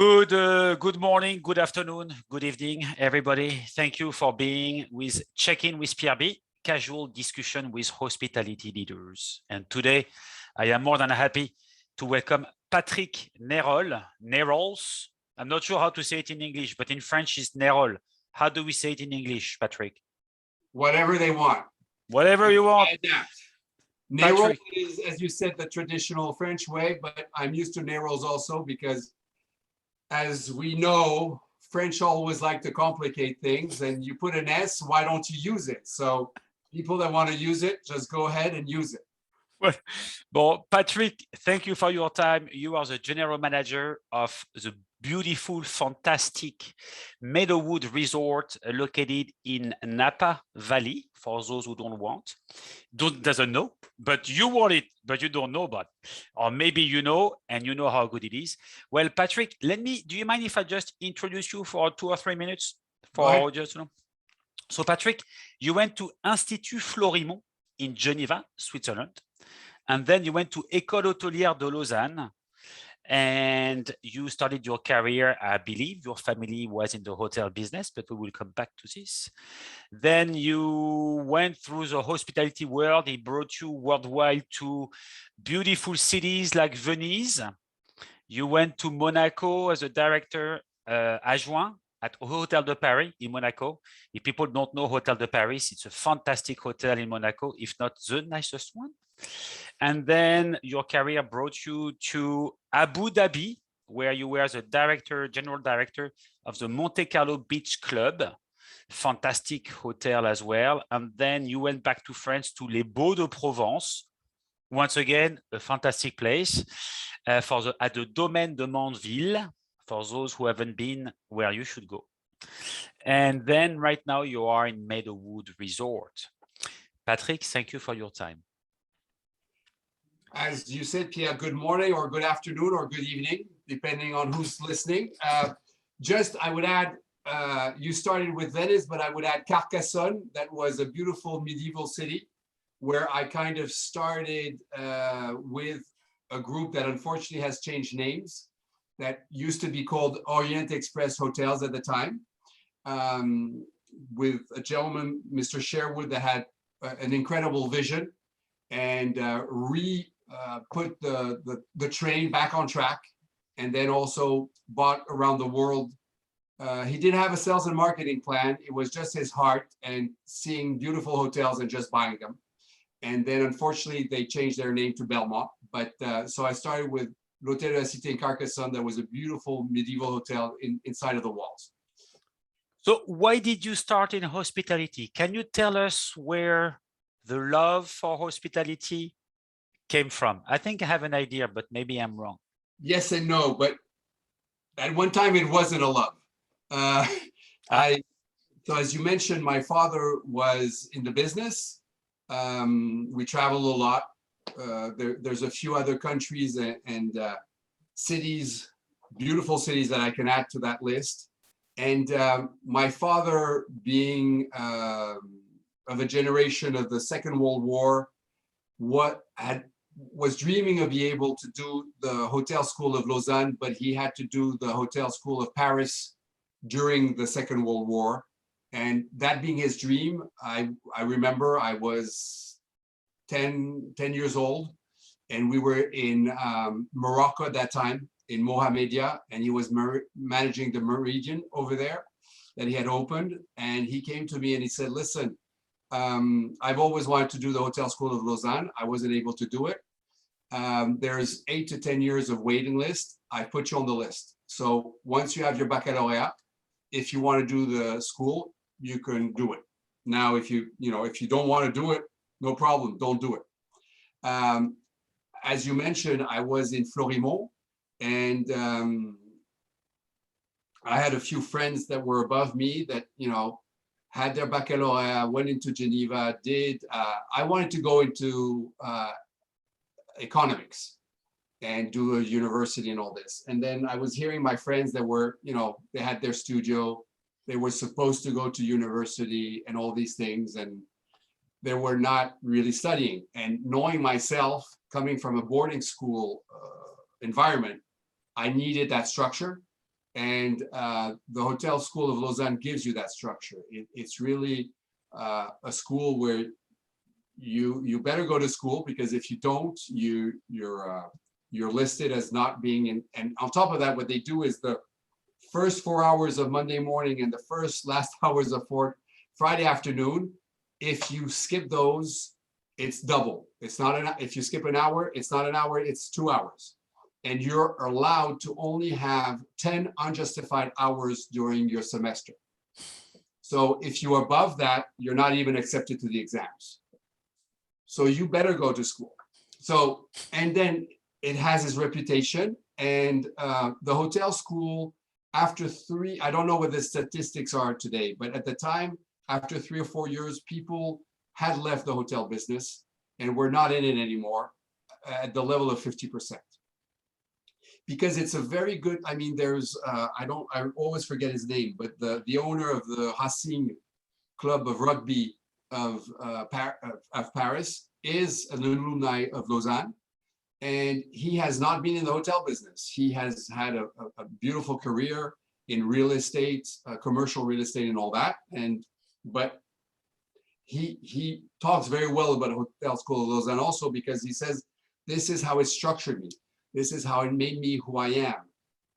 Good morning, good afternoon, good evening, everybody. Thank you for being with Check-in with PRB, casual discussion with hospitality leaders. And today, I am more than happy to welcome Patrick Nayrolles. I'm not sure how to say it in English, but in French it's Nayrolles. How do we say it in English, Patrick? Whatever they want. Whatever you want. Nayrolles is, as you said, the traditional French way, but I'm used to Nayrolles also because, as we know, French always like to complicate things, and you put an S, why don't you use it? So people that want to use it, just go ahead and use it. Well, Patrick, thank you for your time. You are the general manager of the beautiful, fantastic Meadowood resort located in Napa Valley, for those who doesn't know, but you want it, but you don't know about it. Or maybe you know, and you know how good it is. Well, Patrick, do you mind if I just introduce you for 2 or 3 minutes? So Patrick, you went to Institut Florimond in Geneva, Switzerland. And then you went to École Hôtelière de Lausanne, and you started your career. I believe your family was in the hotel business, but we will come back to this. Then you went through the hospitality world. It brought you worldwide to beautiful cities like Venice. You went to Monaco as a director adjoint at Hotel de Paris in Monaco. If people don't know Hotel de Paris, it's a fantastic hotel in Monaco, if not the nicest one. And then your career brought you to Abu Dhabi, where you were the general director of the Monte Carlo Beach Club, fantastic hotel as well. And then you went back to France to Les Baux de Provence, once again, a fantastic place at the Domaine de Mandeville, for those who haven't been, where you should go. And then right now you are in Meadowood Resort. Patrick, thank you for your time. As you said, Pierre, good morning or good afternoon or good evening, depending on who's listening. I would add, you started with Venice, but I would add Carcassonne. That was a beautiful medieval city where I kind of started with a group that unfortunately has changed names, that used to be called Orient Express Hotels at the time, with a gentleman, Mr. Sherwood, that had an incredible vision and put the train back on track, and then also bought around the world. He didn't have a sales and marketing plan. It was just his heart and seeing beautiful hotels and just buying them. And then unfortunately they changed their name to Belmont. But so I started with L'Hôtel de la Cité in Carcassonne. That was a beautiful medieval hotel inside of the walls. So why did you start in hospitality? Can you tell us where the love for hospitality came from? I think I have an idea, but maybe I'm wrong. Yes and no, but at one time it wasn't a love. So as you mentioned, my father was in the business. We travel a lot. There's a few other countries and cities, beautiful cities that I can add to that list. And my father, being of a generation of the Second World War, was dreaming of being able to do the Hotel School of Lausanne, but he had to do the Hotel School of Paris during the Second World War. And that being his dream, I remember I was 10 years old, and we were in Morocco at that time, in Mohammedia, and he was managing the Meridian over there that he had opened. And he came to me and he said, listen, I've always wanted to do the Hotel School of Lausanne. I wasn't able to do it. There's 8 to 10 years of waiting list. I put you on the list. So once you have your baccalaureate, if you want to do the school, you can do it. Now, if you don't want to do it, no problem, don't do it. As you mentioned, I was in Florimond, and I had a few friends that were above me that, had their baccalaureate, went into Geneva, I wanted to go into economics and do a university and all this. And then I was hearing my friends that were, they had their studio, they were supposed to go to university and all these things, and they were not really studying. And knowing myself, coming from a boarding school environment, I needed that structure. And the Hotel School of Lausanne gives you that structure. It's really a school where you better go to school, because if you don't, you're listed as not being in. And on top of that, what they do is the first 4 hours of Monday morning and the last hours of Friday afternoon, if you skip those, it's double. It's not if you skip an hour, it's not an hour, it's 2 hours. And you're allowed to only have 10 unjustified hours during your semester. So if you're above that, you're not even accepted to the exams. So you better go to school. So, and then it has its reputation, and the hotel school, after I don't know what the statistics are today, but at the time, after 3 or 4 years, people had left the hotel business and were not in it anymore at the level of 50%. Because it's a very good, I mean, there's, I always forget his name, but the owner of the Racing Club of Rugby of Paris is an alumni of Lausanne. And he has not been in the hotel business. He has had a beautiful career in real estate, commercial real estate and all that. But he talks very well about Hotel School of Lausanne also, because he says, this is how it structured me. This is how it made me who I am.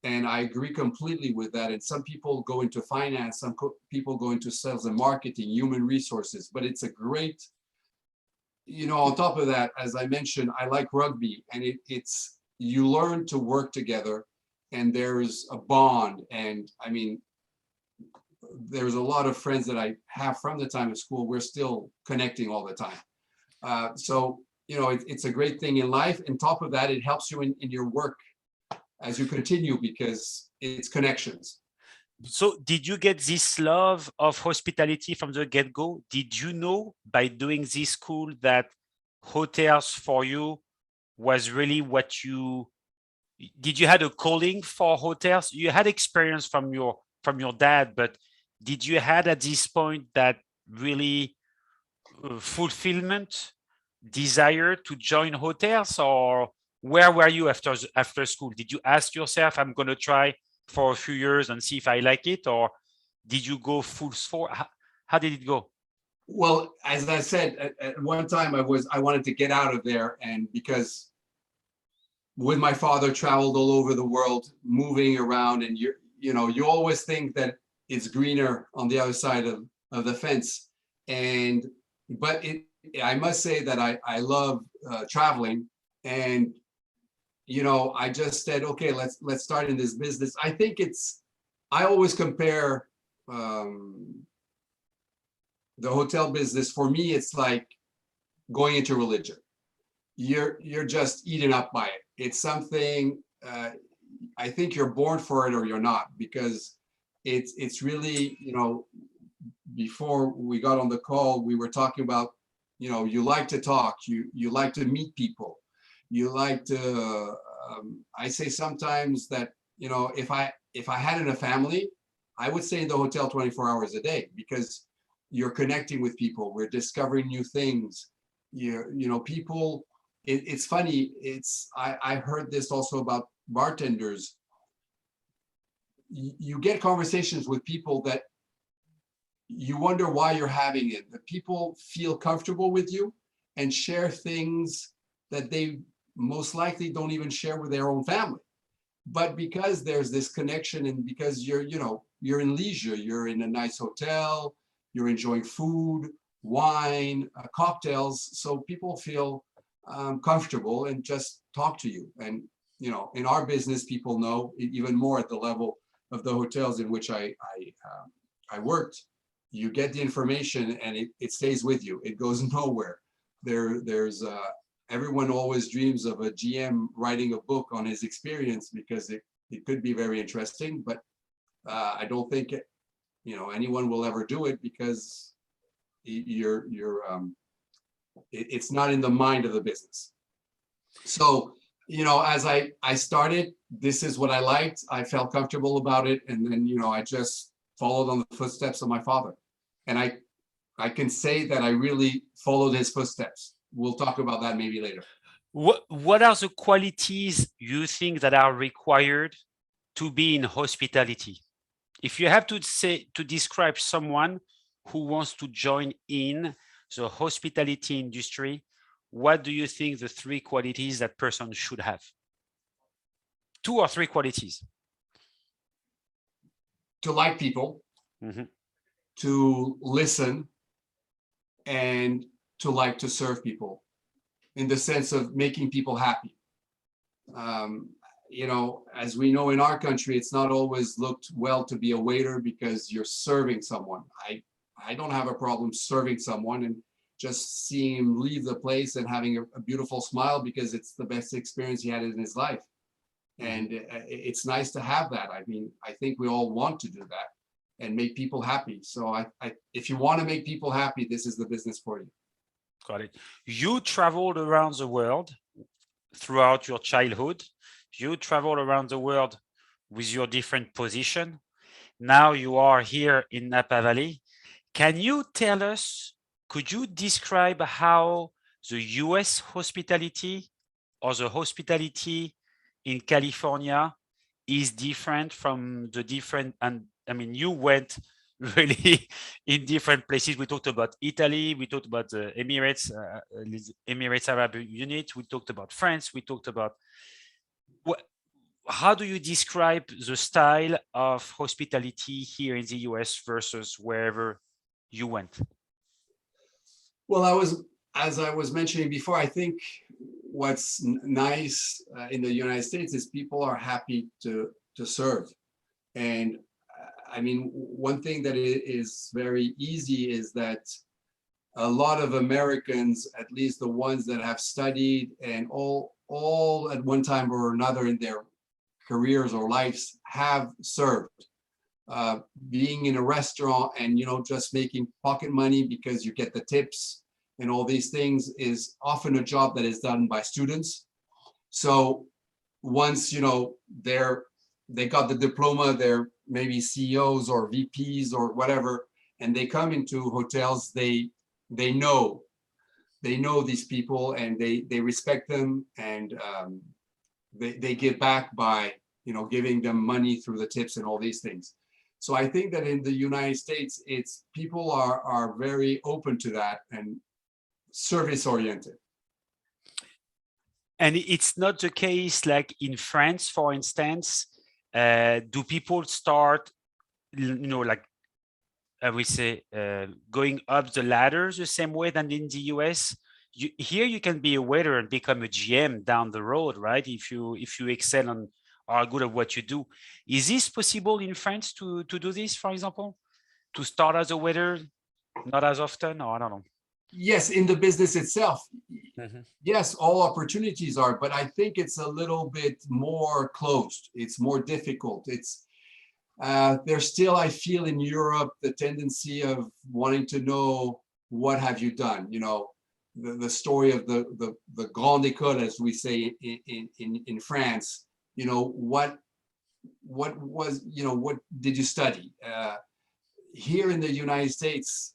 And I agree completely with that. And some people go into finance, some people go into sales and marketing, human resources, but it's a great, on top of that, as I mentioned, I like rugby, and it's, you learn to work together, and there's a bond. And I mean, there's a lot of friends that I have from the time of school. We're still connecting all the time. So, it's a great thing in life. And top of that, it helps you in your work as you continue, because it's connections. So did you get this love of hospitality from the get-go? Did you know by doing this school that hotels for you was really what did you had a calling for hotels? You had experience from your dad, but did you had at this point that really fulfillment, desire to join hotels, or where were you after school? Did you ask yourself, I'm going to try for a few years and see if I like it, or did you go full force? How did it go? Well, as I said, at one time I wanted to get out of there, and because with my father traveled all over the world, moving around, and you always think that it's greener on the other side of the fence. But I must say that I love traveling, and I just said, okay, let's start in this business. I think I always compare the hotel business. For me, it's like going into religion. You're just eaten up by it. It's something, I think you're born for it or you're not, because it's really, before we got on the call, we were talking about, you like to talk, you like to meet people, you like to, I say sometimes that, if I had a family, I would stay in the hotel 24 hours a day, because you're connecting with people, we're discovering new things. People, it's funny, I heard this also about bartenders. You get conversations with people that you wonder why you're having it. The people feel comfortable with you and share things that they most likely don't even share with their own family. But because there's this connection, and because you're in leisure, you're in a nice hotel, you're enjoying food, wine, cocktails, so people feel comfortable and just talk to you. And in our business, people know even more at the level of the hotels in which I worked. You get the information and it stays with you. It goes nowhere. There's everyone always dreams of a GM writing a book on his experience, because it could be very interesting, but I don't think anyone will ever do it, because it's not in the mind of the business. So, as I started, this is what I liked. I felt comfortable about it. And then, I just followed on the footsteps of my father. And I can say that I really followed his footsteps. We'll talk about that maybe later. What are the qualities you think that are required to be in hospitality? If you have to describe someone who wants to join in the hospitality industry, what do you think the 3 qualities that person should have? 2 or 3 qualities. To like people, to listen, and to like to serve people, in the sense of making people happy. You know, as we know in our country, it's not always looked well to be a waiter because you're serving someone. I don't have a problem serving someone and just seeing him leave the place and having a beautiful smile because it's the best experience he had in his life. And it's nice to have that. I mean, I think we all want to do that and make people happy. So if you want to make people happy, this is the business for you. Got it. You traveled around the world throughout your childhood. You traveled around the world with your different position. Now you are here in Napa Valley. Can you tell us, could you describe how the US hospitality or the hospitality in California is different from the different, and I mean, you went really in different places. We talked about Italy, we talked about the Emirates Arab Unit, we talked about France, we talked about how do you describe the style of hospitality here in the US versus wherever you went? Well, as I was mentioning before, I think what's nice in the United States is people are happy to serve. And I mean, one thing that is very easy is that a lot of Americans, at least the ones that have studied and all at one time or another in their careers or lives have served. Being in a restaurant and, you know, just making pocket money because you get the tips and all these things is often a job that is done by students. So once, you know, they got the diploma, they're maybe CEOs or VPs or whatever, and they come into hotels, they know these people and they respect them, and they give back by, you know, giving them money through the tips and all these things. So I think that in the United States, it's people are very open to that and service oriented. And it's not the case like in France, for instance. Do people start, you know, like I would say, going up the ladders the same way than in the US? Here you can be a waiter and become a GM down the road, right? If you excel and are good at what you do. Is this possible in France to do this, for example? To start as a waiter, not as often, or I don't know. Yes, in the business itself, yes, all opportunities are, but I think it's a little bit more closed. It's more difficult. It's there's still, I feel, in Europe, the tendency of wanting to know what have you done. You know, the story of the grande école, as we say in France. You know, what was, you know, what did you study? Here in the United States,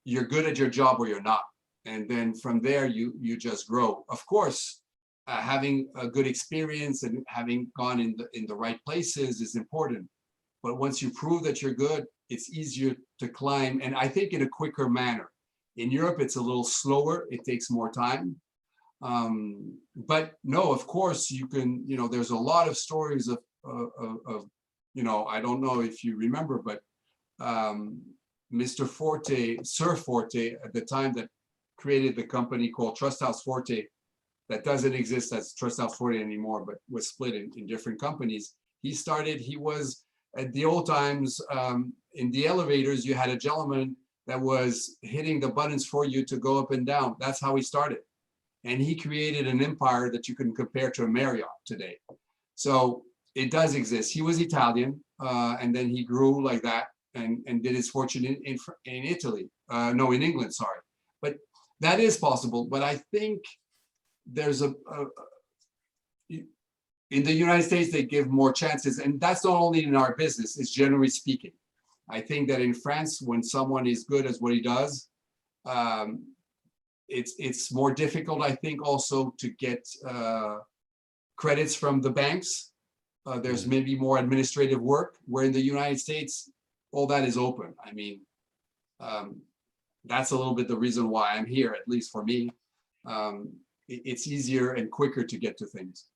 you're good at your job or you're not. And then from there, you just grow. Of course, having a good experience and having gone in the right places is important. But once you prove that you're good, it's easier to climb. And I think in a quicker manner. In Europe, it's a little slower. It takes more time. But no, of course, you can, you know, there's a lot of stories of you know, I don't know if you remember, but Mr. Forte, Sir Forte, at the time, that created the company called Trust House Forte, that doesn't exist as Trust House Forte anymore, but was split in different companies. He was at the old times, in the elevators, you had a gentleman that was hitting the buttons for you to go up and down. That's how he started. And he created an empire that you can compare to a Marriott today. So it does exist. He was Italian, and then he grew like that and did his fortune in Italy. No, in England, sorry. But that is possible. But I think there's in the United States, they give more chances. And that's not only in our business, it's generally speaking. I think that in France, when someone is good at what he does, it's more difficult, I think, also to get credits from the banks. There's maybe more administrative work, where in the United States, all that is open. I mean, that's a little bit the reason why I'm here, at least for me. It's easier and quicker to get to things.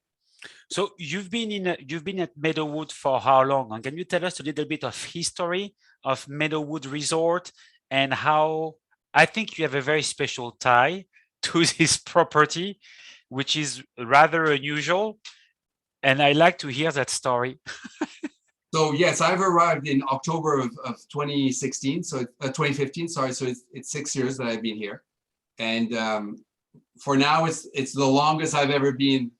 So you've been at Meadowood for how long? And can you tell us a little bit of history of Meadowood Resort and how I think you have a very special tie to this property, which is rather unusual. And I like to hear that story. So yes, I've arrived in October of 2016, so 2015. Sorry, so it's 6 years that I've been here, and for now it's the longest I've ever been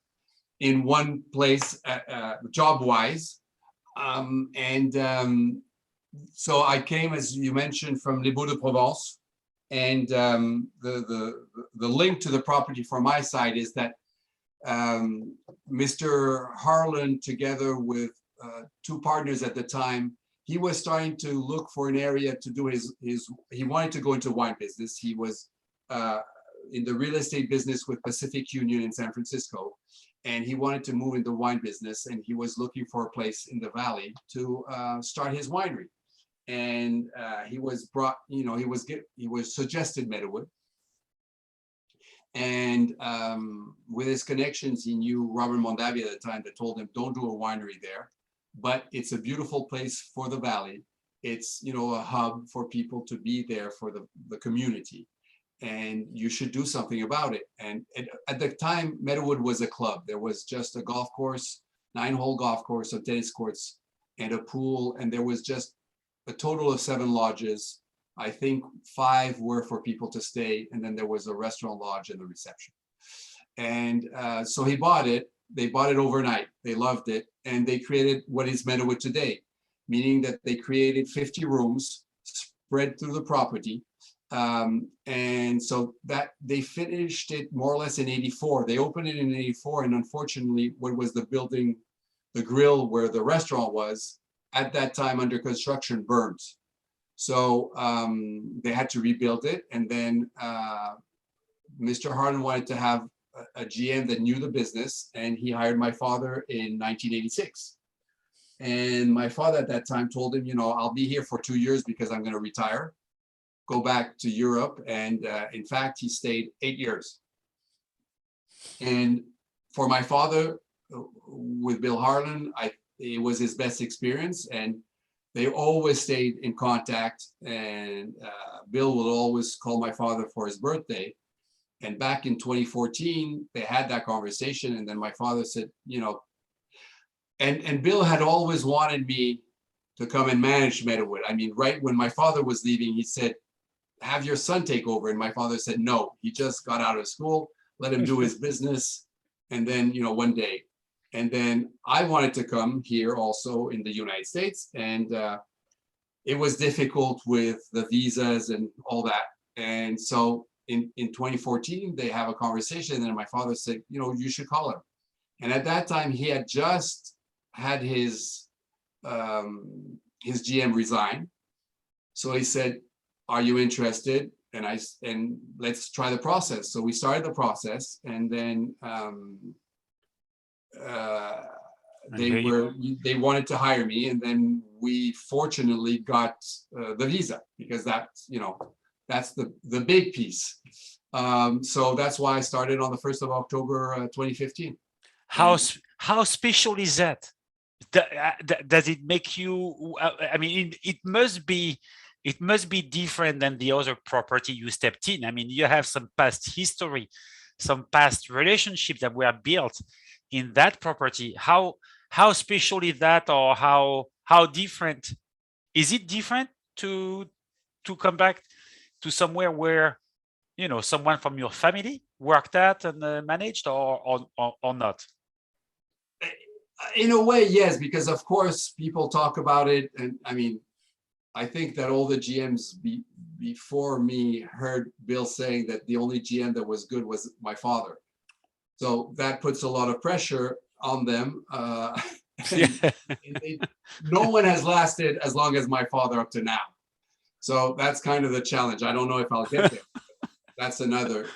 in one place, job-wise, so I came, as you mentioned, from Les Baux-de-Provence, and the link to the property from my side is that Mr. Harlan, together with two partners at the time, he was starting to look for an area to do he wanted to go into wine business. He was in the real estate business with Pacific Union in San Francisco, and he wanted to move into wine business, and he was looking for a place in the valley to start his winery. And he was brought, he was suggested Meadowood. And with his connections, he knew Robert Mondavi at the time, that told him, don't do a winery there, but it's a beautiful place for the valley. It's, a hub for people to be there for the community, and you should do something about it. And at the time, Meadowood was a club. There was just a golf course, 9-hole golf course, some tennis courts, and a pool. And there was just a total of 7 lodges. I think 5 were for people to stay, and then there was a restaurant lodge and the reception. And so he bought it. They bought it overnight. They loved it, and they created what is Meadowood today, meaning that they created 50 rooms spread through the property. And so that they finished it more or less in '84. They opened it in '84, and unfortunately, what was the building, the grill where the restaurant was, at that time under construction, burned. So they had to rebuild it. And then Mr. Harlan wanted to have a GM that knew the business, and he hired my father in 1986. And my father at that time told him, I'll be here for 2 years because I'm going to retire, go back to Europe. And in fact, he stayed 8 years. And for my father, with Bill Harlan, it was his best experience, and they always stayed in contact. And Bill would always call my father for his birthday. And back in 2014, they had that conversation. And then my father said, and Bill had always wanted me to come and manage Meadowood. I mean, right when my father was leaving, he said, have your son take over. And my father said, no, he just got out of school, let him do his business. And then, one day. And then I wanted to come here also in the United States. And it was difficult with the visas and all that. And so in 2014, they have a conversation, and my father said, you should call him. And at that time, he had just had his GM resign. So he said, are you interested? And let's try the process. So we started the process, and then they wanted to hire me, and then we fortunately got the visa, because that's the big piece. So that's why I started on the 1st of October 2015. How special is that? Does it make you? I mean, it must be different than the other property you stepped in. I mean, you have some past history, some past relationships that were built in that property. How special is that, or how different is it? Different to come back to somewhere where someone from your family worked at and managed, or not? In a way, yes, because of course people talk about it, and I mean, I think that all the GMs before me heard Bill saying that the only GM that was good was my father. So that puts a lot of pressure on them. No one has lasted as long as my father up to now. So that's kind of the challenge. I don't know if I'll get there. That's another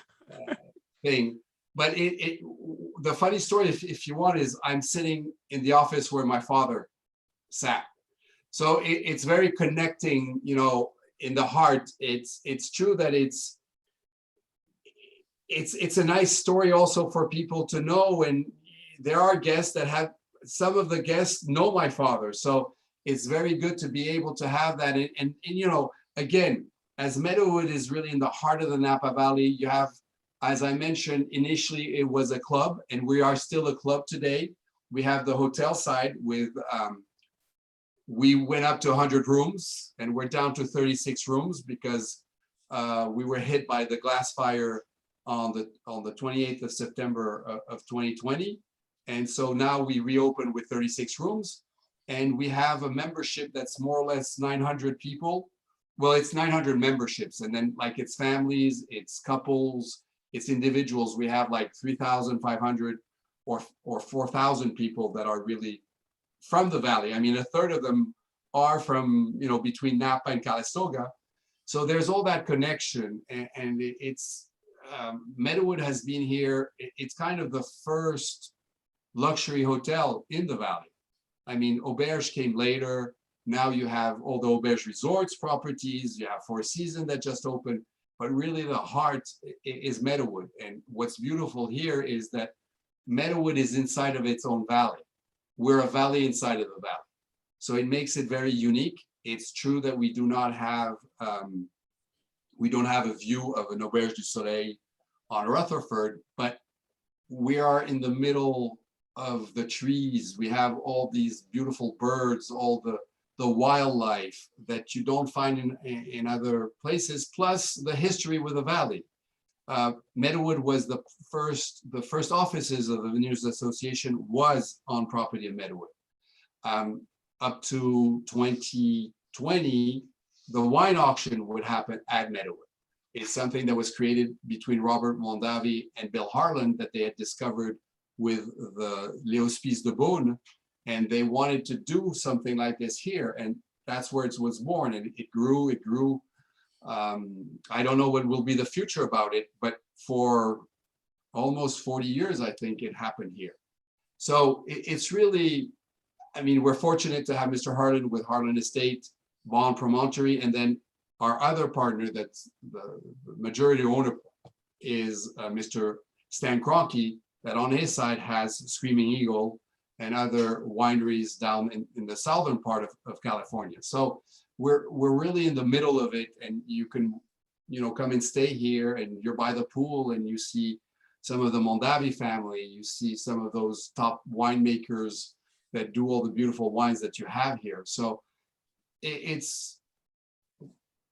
thing. but the funny story, if you want, is I'm sitting in the office where my father sat. So it's very connecting, you know, in the heart. It's true that it's a nice story also for people to know. And there are guests that have, some of the guests know my father. So it's very good to be able to have that. And you know, again, as Meadowood is really in the heart of the Napa Valley, you have, as I mentioned, initially it was a club, and we are still a club today. We have the hotel side with, we went up to 100 rooms, and we're down to 36 rooms because we were hit by the glass fire on the 28th of September of 2020. And so now we reopened with 36 rooms, and we have a membership that's more or less 900 people. Well, it's 900 memberships, and then like it's families, it's couples, it's individuals. We have like 3,500 or 4,000 people that are really from the valley. I mean, a third of them are from, you know, between Napa and Calistoga. So there's all that connection, and it's Meadowood has been here. It's kind of the first luxury hotel in the valley. I mean, Auberge came later. Now you have all the Auberge Resorts properties. You have Four Seasons that just opened, but really the heart is Meadowood. And what's beautiful here is that Meadowood is inside of its own valley. We're a valley inside of the valley. So it makes it very unique. It's true that we do not have a view of an Auberge du Soleil on Rutherford, but we are in the middle of the trees. We have all these beautiful birds, all the wildlife that you don't find in other places, plus the history with the valley. Meadowood was the first offices of the Vineyards Association was on property of Meadowood. Up to 2020, the wine auction would happen at Meadowood. It's something that was created between Robert Mondavi and Bill Harlan that they had discovered with the Les Hospices de Beaune, and they wanted to do something like this here, and that's where it was born, and it grew. I don't know what will be the future about it, but for almost 40 years, I think it happened here. So it's really, I mean, we're fortunate to have Mr. Harlan with Harlan Estate, Bond Promontory, and then our other partner that's the majority owner is Mr. Stan Kroenke, that on his side has Screaming Eagle and other wineries down in the southern part of California. So we're really in the middle of it, and you can, you know, come and stay here, and you're by the pool, and you see some of the Mondavi family, you see some of those top winemakers that do all the beautiful wines that you have here. So it's,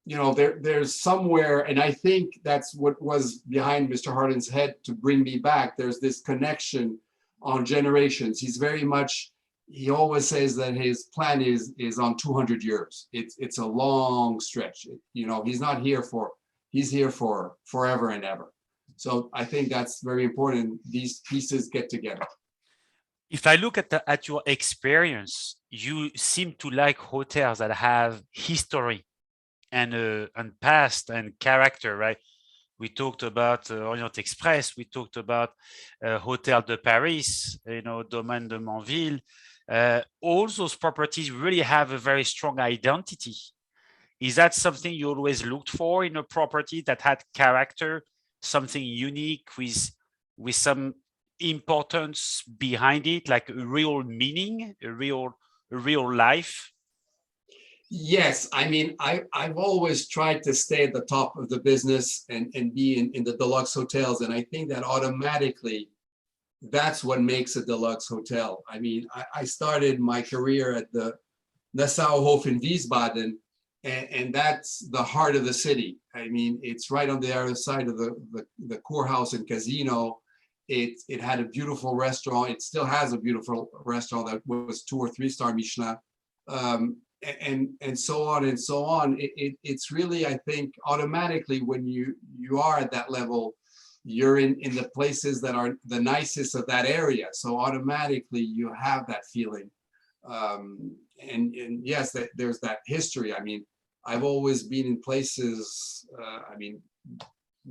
you know, there's somewhere, and I think that's what was behind Mr. Harlan's head to bring me back. There's this connection on generations. He's very much, he always says that his plan is on 200 years. It's a long stretch. You know, he's not here for, he's here for forever and ever. So I think that's very important. These pieces get together. If I look at your experience, you seem to like hotels that have history and past and character, right? We talked about Orient Express. We talked about Hôtel de Paris, you know, Domaine de Montville. All those properties really have a very strong identity. Is that something you always looked for in a property that had character, something unique with some importance behind it, like a real meaning, a real life? Yes, I mean, I've always tried to stay at the top of the business and be in the deluxe hotels. And I think that automatically, that's what makes a deluxe hotel. I mean, I started my career at the Nassauhof in Wiesbaden, and that's the heart of the city. I mean, it's right on the other side of the Kurhaus and Casino. It had a beautiful restaurant. It still has a beautiful restaurant that was 2 or 3 star Michelin. And so on and so on. It's really, I think, automatically when you are at that level, you're in the places that are the nicest of that area. So automatically you have that feeling. And yes, there's that history. I mean, I've always been in places, I mean,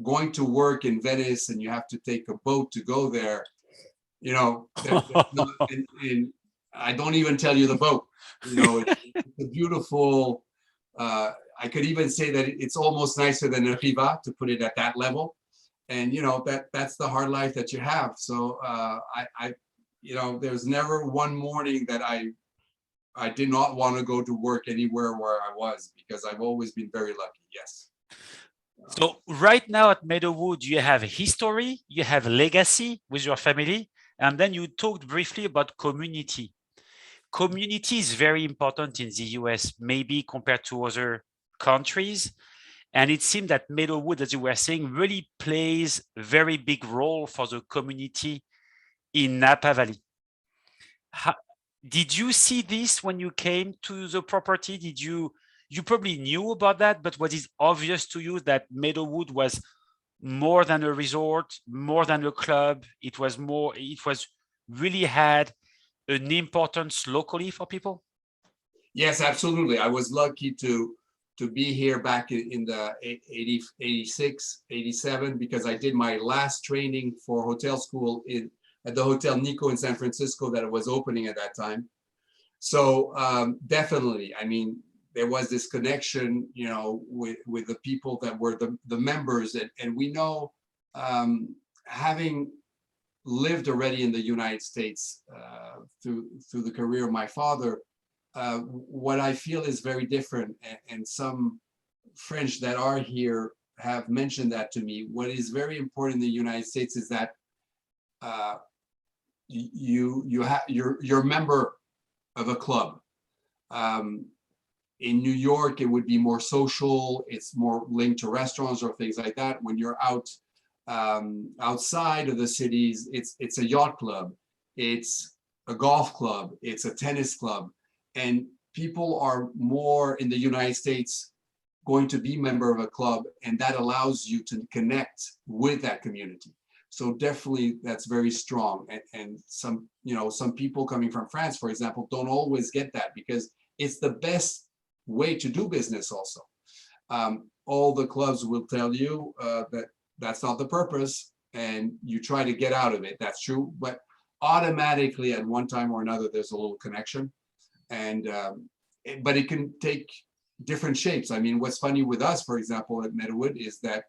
going to work in Venice and you have to take a boat to go there, you know, and I don't even tell you the boat, you know, it's a beautiful, I could even say that it's almost nicer than a Riva, to put it at that level. And, you know, that's the hard life that you have. So you know, there's never one morning that I did not want to go to work anywhere where I was, because I've always been very lucky. Yes. So right now at Meadowood, you have history, you have legacy with your family, and then you talked briefly about community. Community is very important in the US, maybe compared to other countries. And it seemed that Meadowood, as you were saying, really plays a very big role for the community in Napa Valley. Did you see this when you came to the property? You probably knew about that, but was it obvious to you that Meadowood was more than a resort, more than a club? It was really had an importance locally for people? Yes, absolutely. I was lucky to be here back in the 86, 87, because I did my last training for hotel school at the Hotel Nico in San Francisco that was opening at that time. So definitely, I mean, there was this connection, you know, with the people that were the members, and we know, having lived already in the United States through the career of my father, what I feel is very different, and some French that are here have mentioned that to me. What is very important in the United States is that you're a member of a club. In New York, it would be more social. It's more linked to restaurants or things like that. When you're outside of the cities, it's a yacht club, it's a golf club, it's a tennis club, and people are more in the United States going to be member of a club, and that allows you to connect with that community. So definitely that's very strong. And some, you know, some people coming from France, for example, don't always get that, because it's the best way to do business also. All the clubs will tell you that that's not the purpose, and you try to get out of it. That's true, but automatically at one time or another, there's a little connection. And but it can take different shapes. I mean, what's funny with us, for example, at Meadowood, is that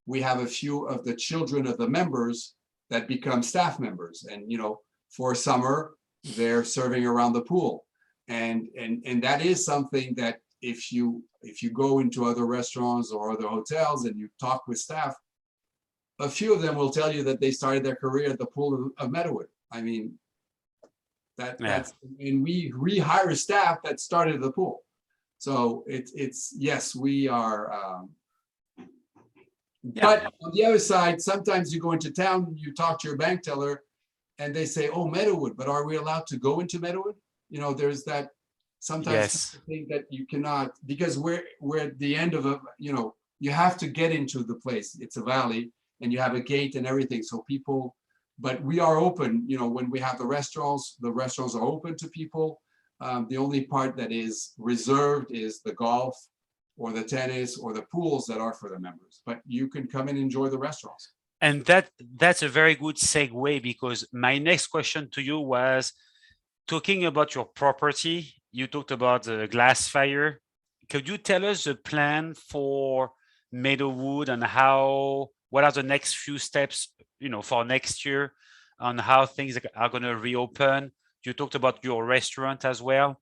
we have a few of the children of the members that become staff members, and you know, for summer they're serving around the pool, and that is something that if you go into other restaurants or other hotels and you talk with staff, a few of them will tell you that they started their career at the pool of Meadowood. I mean, that's, and we rehire staff that started at the pool. So it's yes, we are. But on the other side, sometimes you go into town, you talk to your bank teller, and they say, "Oh, Meadowood, but are we allowed to go into Meadowood?" You know, there's that. Sometimes people think that you cannot, because we're at the end of a, you know, you have to get into the place. It's a valley, and you have a gate and everything. So people, but we are open. You know, when we have the restaurants are open to people. The only part that is reserved is the golf or the tennis or the pools that are for the members, but you can come and enjoy the restaurants. And that's a very good segue, because my next question to you was talking about your property. You talked about the glass fire. Could you tell us the plan for Meadowood and what are the next few steps, you know, for next year, on how things are going to reopen? You talked about your restaurant as well.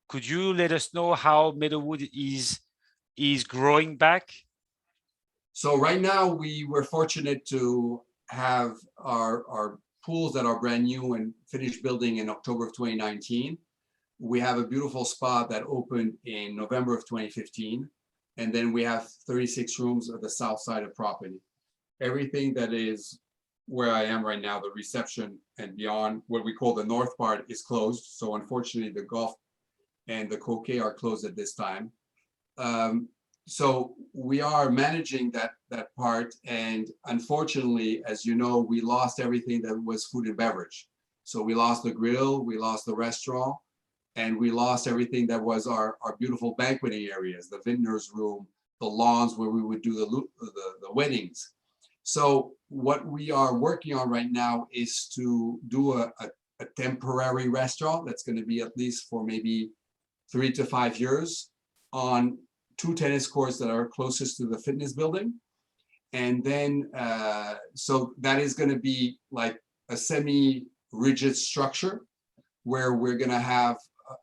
Could you let us know how Meadowood is growing back? So right now we were fortunate to have our pools that are brand new and finished building in October of 2019. We have a beautiful spa that opened in November of 2015. And then we have 36 rooms at the south side of property. Everything that is where I am right now, the reception and beyond, what we call the north part, is closed. So unfortunately, the golf and the croquet are closed at this time. So we are managing that part. And unfortunately, as you know, we lost everything that was food and beverage. So we lost the grill, we lost the restaurant, and we lost everything that was our beautiful banqueting areas, the vintner's room, the lawns where we would do the weddings. So what we are working on right now is to do a temporary restaurant that's going to be at least for maybe 3 to 5 years on 2 tennis courts that are closest to the fitness building. And then, so that is going to be like a semi-rigid structure where we're going to have,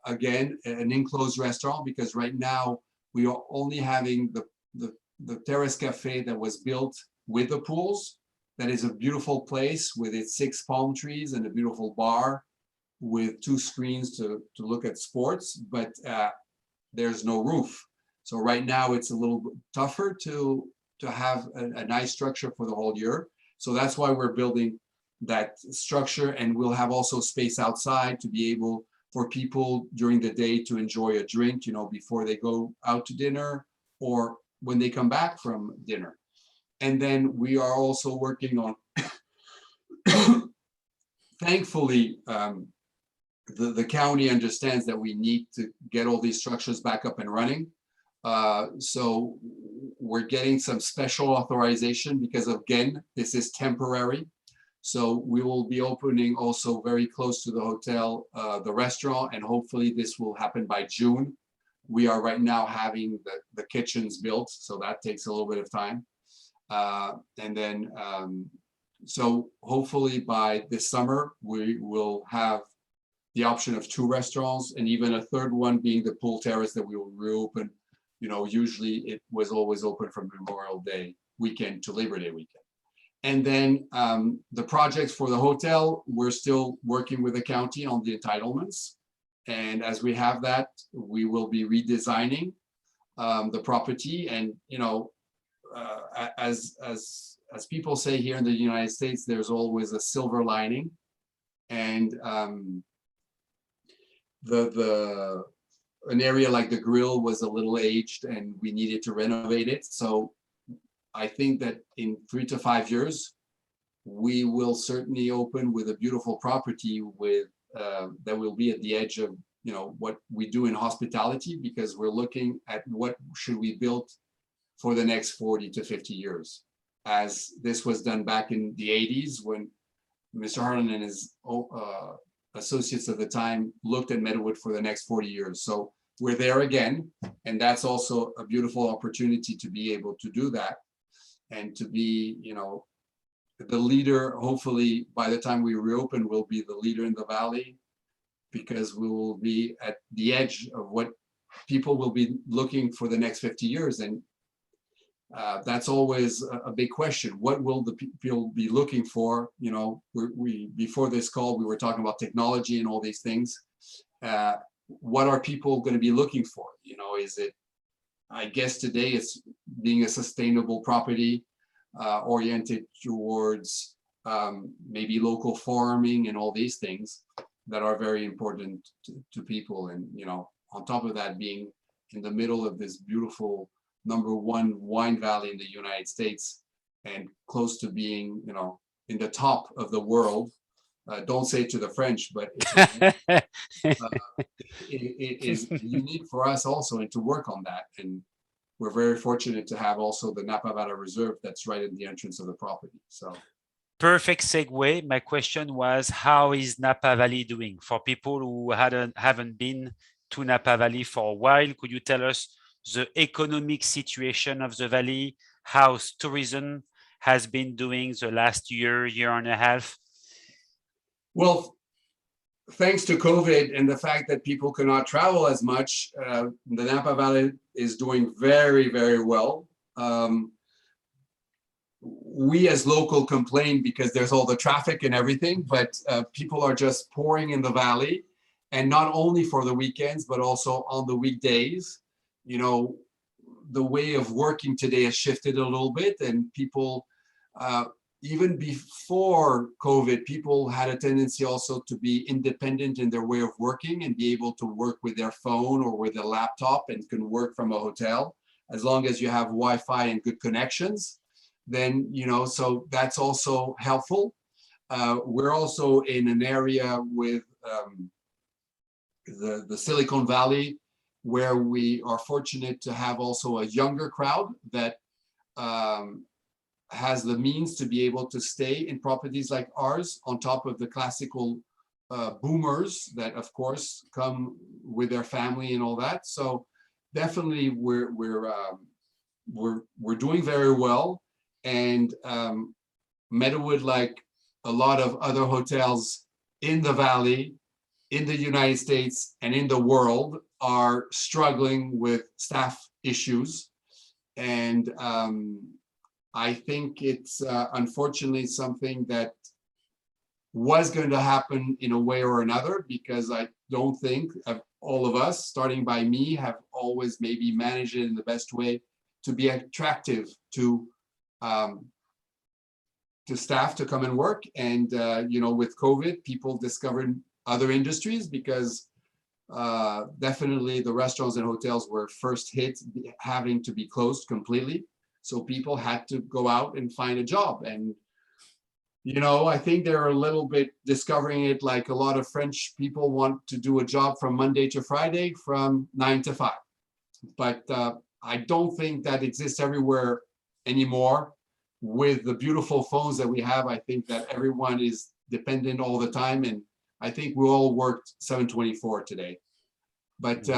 again, an enclosed restaurant, because right now we are only having the terrace cafe that was built with the pools. That is a beautiful place with its 6 palm trees and a beautiful bar with 2 screens to look at sports, but there's no roof. So right now it's a little bit tougher to have a nice structure for the whole year. So that's why we're building that structure, and we'll have also space outside to be able for people during the day to enjoy a drink, you know, before they go out to dinner or when they come back from dinner. And then we are also working on, thankfully, the county understands that we need to get all these structures back up and running. So we're getting some special authorization because, again, this is temporary. So we will be opening also very close to the hotel, the restaurant, and hopefully this will happen by June. We are right now having the kitchens built, so that takes a little bit of time. And then, so hopefully by this summer, we will have the option of 2 restaurants, and even a third one being the pool terrace that we will reopen. You know, usually it was always open from Memorial Day weekend to Labor Day weekend. And then the projects for the hotel, we're still working with the county on the entitlements. And as we have that, we will be redesigning the property. And, you know, as people say here in the United States, there's always a silver lining. And an area like the grill was a little aged and we needed to renovate it. So I think that in 3 to 5 years, we will certainly open with a beautiful property with that will be at the edge of, you know, what we do in hospitality, because we're looking at what should we build for the next 40 to 50 years, as this was done back in the 80s when Mr. Harlan and his associates at the time looked at Meadowood for the next 40 years. So we're there again, and that's also a beautiful opportunity to be able to do that and to be, you know, the leader. Hopefully by the time we reopen, we'll be the leader in the valley, because we will be at the edge of what people will be looking for the next 50 years. And that's always a big question. What will the people be looking for? You know, we before this call, we were talking about technology and all these things. What are people going to be looking for? You know, is it, I guess today it's being a sustainable property, oriented towards maybe local farming and all these things that are very important to people. And, you know, on top of that, being in the middle of this beautiful #1 wine valley in the United States, and close to being, you know, in the top of the world. Don't say it to the French, but it is unique for us also, and to work on that. And we're very fortunate to have also the Napa Valley Reserve that's right at the entrance of the property. So perfect segue. My question was, how is Napa Valley doing? For people who haven't been to Napa Valley for a while, could you tell us the economic situation of the valley, how tourism has been doing the last year and a half? well, thanks to COVID and the fact that people cannot travel as much, the Napa Valley is doing very, very well. We as local complain because there's all the traffic and everything, but people are just pouring in the valley, and not only for the weekends, but also on the weekdays. You know, the way of working today has shifted a little bit, and people, even before COVID, people had a tendency also to be independent in their way of working and be able to work with their phone or with a laptop, and can work from a hotel as long as you have Wi-Fi and good connections. Then, you know, so that's also helpful. We're also in an area with the Silicon Valley, where we are fortunate to have also a younger crowd that has the means to be able to stay in properties like ours, on top of the classical boomers that, of course, come with their family and all that. So definitely, we're doing very well, and Meadowood, like a lot of other hotels in the valley, in the United States, and in the world, are struggling with staff issues, and I think it's unfortunately something that was going to happen in a way or another, because I don't think all of us, starting by me, have always maybe managed it in the best way to be attractive to staff to come and work. And with COVID, people discovered other industries, because definitely the restaurants and hotels were first hit, having to be closed completely. So people had to go out and find a job. And, I think they're a little bit discovering it, like a lot of French people want to do a job from Monday to Friday from 9 to 5. But I don't think that exists everywhere anymore. With the beautiful phones that we have, I think that everyone is dependent all the time. And I think we all worked 7/24 today. But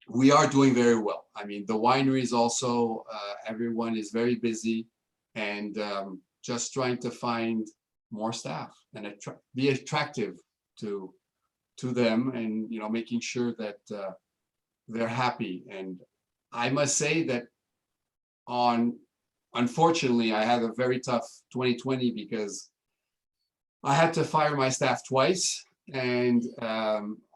we are doing very well. I mean, the wineries also, everyone is very busy, and just trying to find more staff and be attractive to them, and making sure that they're happy. And I must say that unfortunately, I had a very tough 2020, because I had to fire my staff twice. And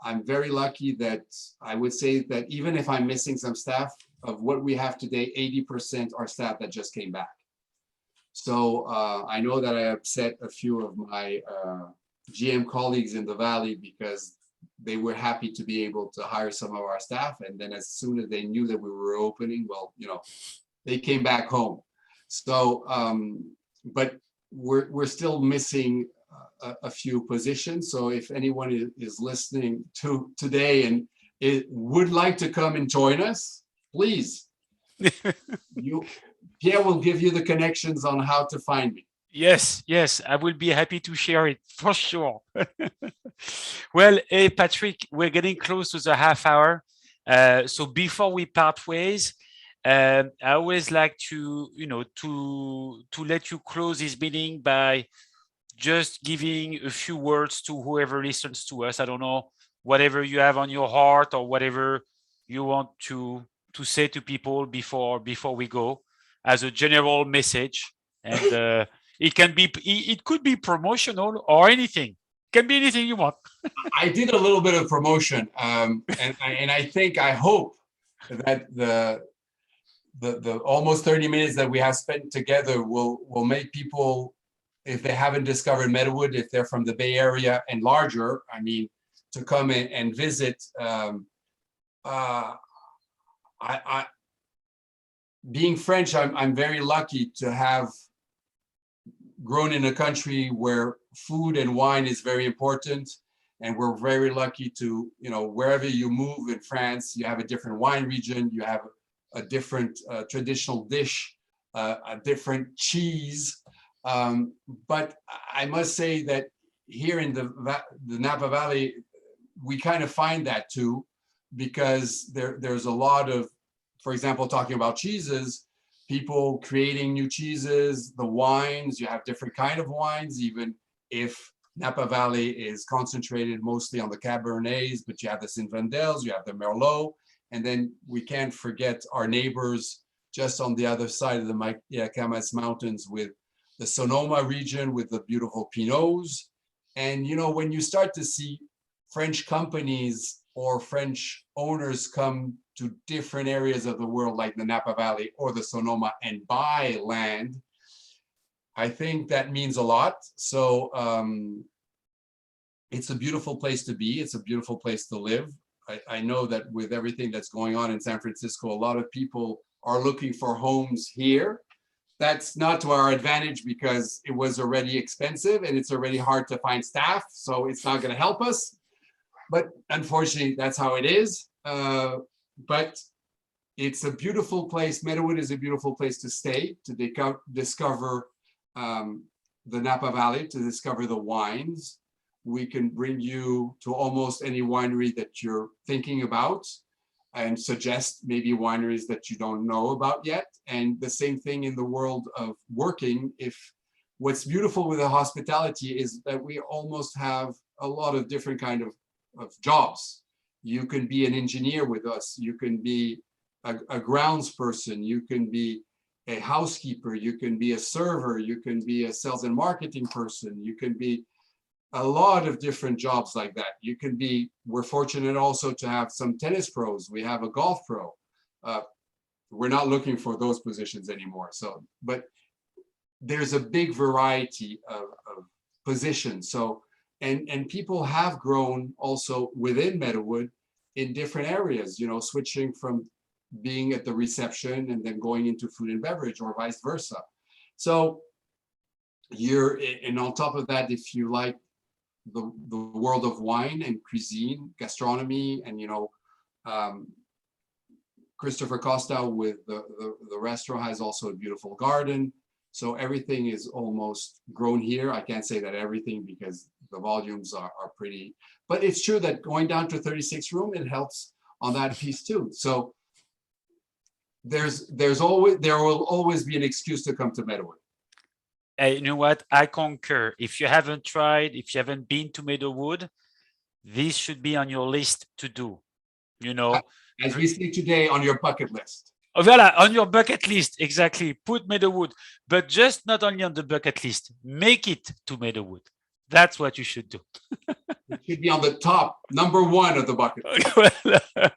I'm very lucky that I would say that even if I'm missing some staff, of what we have today, 80% are staff that just came back. So I know that I upset a few of my GM colleagues in the Valley, because they were happy to be able to hire some of our staff. And then as soon as they knew that we were opening, well, they came back home. So, but we're still missing a few positions. So if anyone is listening to today and would like to come and join us, please, Pierre will give you the connections on how to find me. Yes, I will be happy to share it for sure. Well, hey, Patrick, we're getting close to the half hour. So before we part ways, I always like to let you close this meeting by just giving a few words to whoever listens to us. I don't know, whatever you have on your heart, or whatever you want to say to people before we go, as a general message. And it could be promotional or anything. It can be anything you want. I did a little bit of promotion, and I hope that the almost 30 minutes that we have spent together will make people, if they haven't discovered Meadowood, if they're from the Bay Area and larger, I mean, to come in and visit. Being French, I'm very lucky to have grown in a country where food and wine is very important. And we're very lucky to, wherever you move in France, you have a different wine region, you have a different traditional dish, a different cheese. But I must say that here in the Napa Valley, we kind of find that too, because there's a lot of, for example, talking about cheeses, people creating new cheeses, the wines, you have different kind of wines, even if Napa Valley is concentrated mostly on the Cabernets, but you have the Zinfandels, you have the Merlot, and then we can't forget our neighbors just on the other side of the Mayacamas Mountains with the Sonoma region with the beautiful Pinots. And when you start to see French companies or French owners come to different areas of the world, like the Napa Valley or the Sonoma, and buy land, I think that means a lot. So it's a beautiful place to be. It's a beautiful place to live. I know that with everything that's going on in San Francisco, a lot of people are looking for homes here. That's not to our advantage, because it was already expensive and it's already hard to find staff. So it's not going to help us. But unfortunately, that's how it is. But it's a beautiful place. Meadowood is a beautiful place to stay, to discover the Napa Valley, to discover the wines. We can bring you to almost any winery that you're thinking about and suggest maybe wineries that you don't know about yet. And the same thing in the world of working. If what's beautiful with the hospitality is that we almost have a lot of different kind of jobs. You can be an engineer with us. You can be a grounds person. You can be a housekeeper. You can be a server. You can be a sales and marketing person. You can be a lot of different jobs like that. You can be, we're fortunate also to have some tennis pros. We have a golf pro. We're not looking for those positions anymore. So, but there's a big variety of positions. So, and people have grown also within Meadowood in different areas, you know, switching from being at the reception and then going into food and beverage or vice versa. So and on top of that, if you like the world of wine and cuisine, gastronomy, and, you know, Christopher Costa with the restaurant has also a beautiful garden. So everything is almost grown here. I can't say that everything because the volumes are pretty, but it's true that going down to 36 room, it helps on that piece too. So there will always be an excuse to come to Meadowood. You know what? I concur. If you haven't tried, if you haven't been to Meadowood, this should be on your list to do. You know, as we see today, on your bucket list. Oh, voilà, on your bucket list, exactly. Put Meadowood, but just not only on the bucket list. Make it to Meadowood. That's what you should do. It should be on the top, #1 of the bucket list. Well,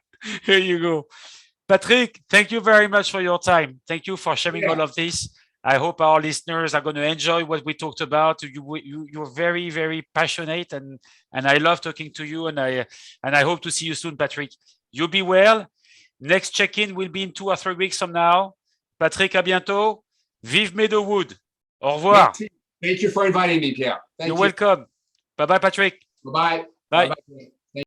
here you go. Patrick, thank you very much for your time. Thank you for sharing all of this. I hope our listeners are going to enjoy what we talked about. You're very, very passionate, and I love talking to you. And I hope to see you soon, Patrick. You be well. Next check-in will be in 2 or 3 weeks from now. Patrick, à bientôt. Vive Meadowood. Au revoir. Thank you for inviting me, Pierre. You're welcome. Bye-bye, Patrick. Bye-bye. Bye. Bye-bye.